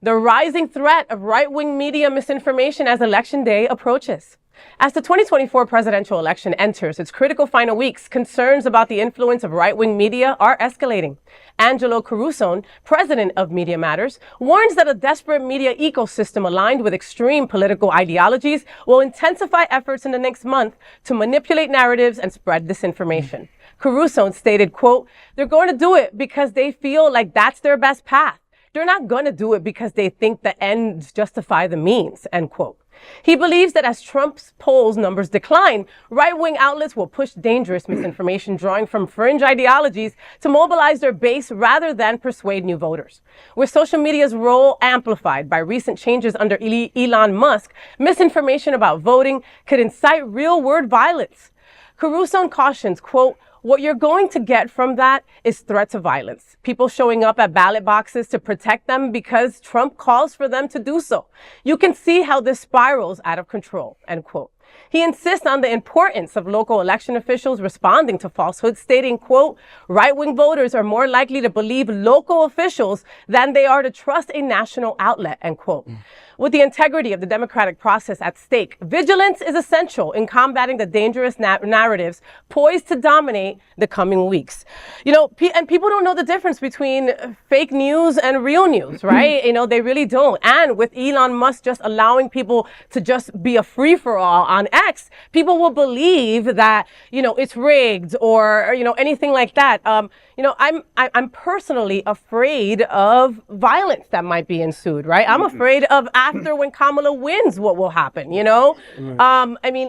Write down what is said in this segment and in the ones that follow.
the rising threat of right-wing media misinformation as Election Day approaches. As the 2024 presidential election enters its critical final weeks, concerns about the influence of right-wing media are escalating. Angelo Carusone, president of Media Matters, warns that a desperate media ecosystem aligned with extreme political ideologies will intensify efforts in the next month to manipulate narratives and spread disinformation. Carusone stated, quote, "They're going to do it because they feel like that's their best path. They're not going to do it because they think the ends justify the means," end quote. He believes that as Trump's polls numbers decline, right-wing outlets will push dangerous misinformation drawing from fringe ideologies to mobilize their base rather than persuade new voters. With social media's role amplified by recent changes under Elon Musk, misinformation about voting could incite real-world violence. Carusone cautions, quote, "What you're going to get from that is threats of violence. People showing up at ballot boxes to protect them because Trump calls for them to do so. You can see how this spirals out of control," end quote. He insists on the importance of local election officials responding to falsehoods, stating, quote, "Right-wing voters are more likely to believe local officials than they are to trust a national outlet," end quote. With the integrity of the democratic process at stake, vigilance is essential in combating the dangerous narratives poised to dominate the coming weeks. And people don't know the difference between fake news and real news, right? They really don't. And with Elon Musk just allowing people to just be a free-for-all on X, people will believe that, it's rigged or, anything like that. I'm personally afraid of violence that might be ensued, right? I'm afraid of after when Kamala wins, what will happen,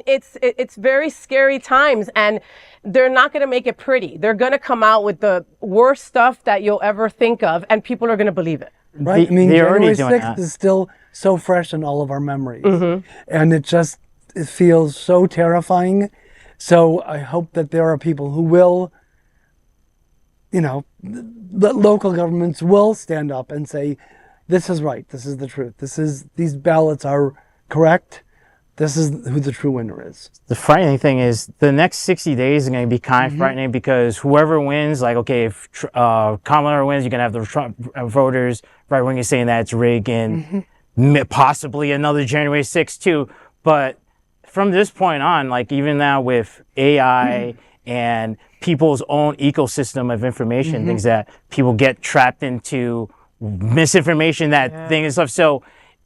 It's very scary times, and they're not going to make it pretty. They're going to come out with the worst stuff that you'll ever think of, and people are going to believe it. Right. January 6th is still so fresh in all of our memories. And it feels so terrifying. So I hope that there are people who will, the local governments will stand up and say, this is right, this is the truth, these ballots are correct, this is who the true winner is. The frightening thing is the next 60 days are going to be kind of frightening, because whoever wins, like, okay, if Kamala wins, you can have the Trump voters, right wing is saying that it's rigged, and possibly another January 6th too. But from this point on, like even now with AI and people's own ecosystem of information, things that people get trapped into misinformation, that thing and stuff. So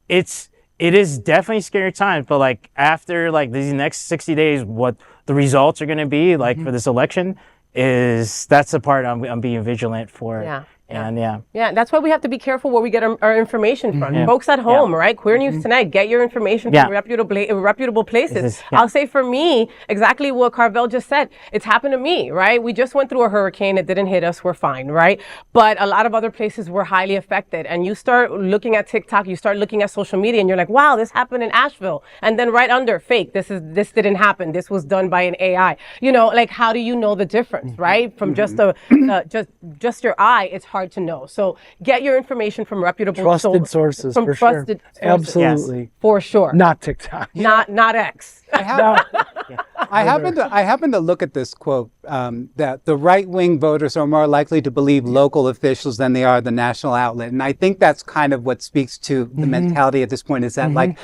it is definitely scary times, but like after like these next 60 days, what the results are going to be like for this election that's the part I'm being vigilant for. And that's why we have to be careful where we get our information from. Folks at home, right? Queer News Tonight, get your information from reputable places. I'll say for me, exactly what Carvel just said. It's happened to me, right? We just went through a hurricane. It didn't hit us. We're fine, right? But a lot of other places were highly affected. And you start looking at TikTok, you start looking at social media, and you're like, wow, this happened in Asheville. And then right under, fake. This didn't happen. This was done by an AI. Like, how do you know the difference, right? From just your eye, it's hard to know. So get your information from reputable sources. From for trusted sure. Absolutely. Yes, for sure. Not TikTok. Not X. I happen to look at this quote that the right-wing voters are more likely to believe local officials than they are the national outlet, and I think that's kind of what speaks to the mentality at this point. Is that like,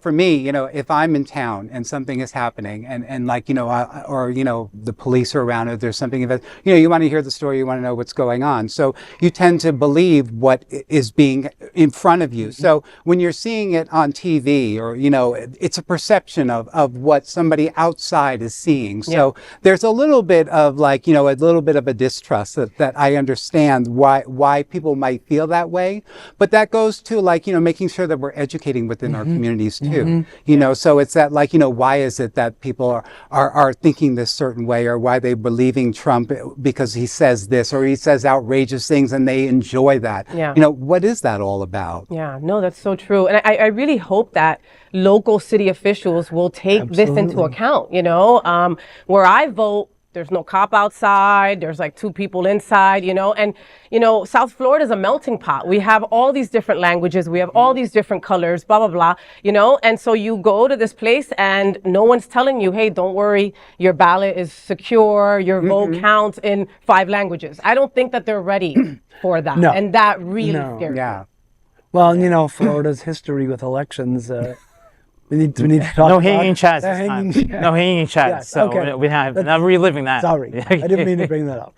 for me, if I'm in town and something is happening, and like the police are around, or there's something that you want to hear the story, you want to know what's going on, so you tend to believe what is being in front of you. So when you're seeing it on TV, or it's a perception of what somebody outside is seeing. So there's a little bit of like, a little bit of a distrust that I understand why people might feel that way. But that goes to like, making sure that we're educating within our communities too. So it's that like, why is it that people are thinking this certain way, or why they're believing Trump because he says this, or he says outrageous things and they enjoy that. What is that all about? No, that's so true. And I really hope that local city officials will take this into account. Where I vote, there's no cop outside. There's like 2 people inside, and, South Florida is a melting pot. We have all these different languages. We have all these different colors, blah, blah, blah, and so you go to this place and no one's telling you, hey, don't worry, your ballot is secure. Your vote counts in 5 languages. I don't think that they're ready for that. And that really scares me. Well, you know, Florida's history with elections. We need to talk. No about hanging chads the this time. hanging- No hanging chads. Yes, so okay. we're not reliving that. Sorry, I didn't mean to bring that up.